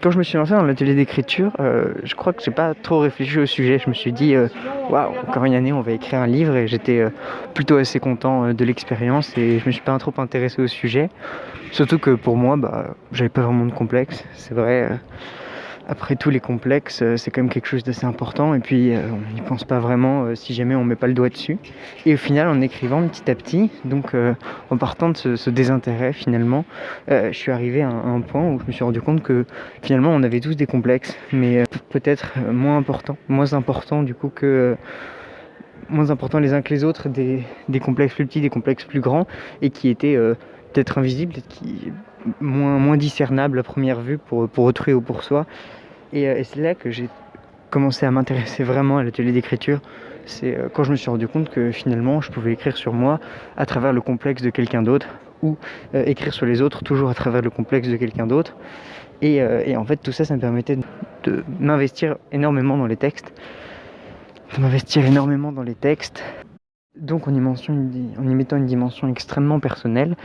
Quand je me suis lancé dans l'atelier d'écriture, je crois que j'ai pas trop réfléchi au sujet. Je me suis dit, waouh, encore une année, on va écrire un livre, et j'étais plutôt assez content de l'expérience, et je me suis pas trop intéressé au sujet. Surtout que pour moi, j'avais pas vraiment de complexe. C'est vrai, après tous les complexes, c'est quand même quelque chose d'assez important, et puis on n'y pense pas vraiment si jamais on met pas le doigt dessus. Et au final, en écrivant petit à petit, donc en partant de ce désintérêt finalement, je suis arrivé à un point où je me suis rendu compte que finalement on avait tous des complexes, mais peut-être moins importants du coup que moins importants les uns que les autres, des complexes plus petits, des complexes plus grands, et qui étaient peut-être invisibles, qui moins discernables à première vue pour autrui ou pour soi. Et c'est là que j'ai commencé à m'intéresser vraiment à l'atelier d'écriture. C'est quand je me suis rendu compte que finalement je pouvais écrire sur moi à travers le complexe de quelqu'un d'autre, ou écrire sur les autres toujours à travers le complexe de quelqu'un d'autre. Et en fait tout ça me permettait de m'investir énormément dans les textes, donc en y mettant une dimension extrêmement personnelle.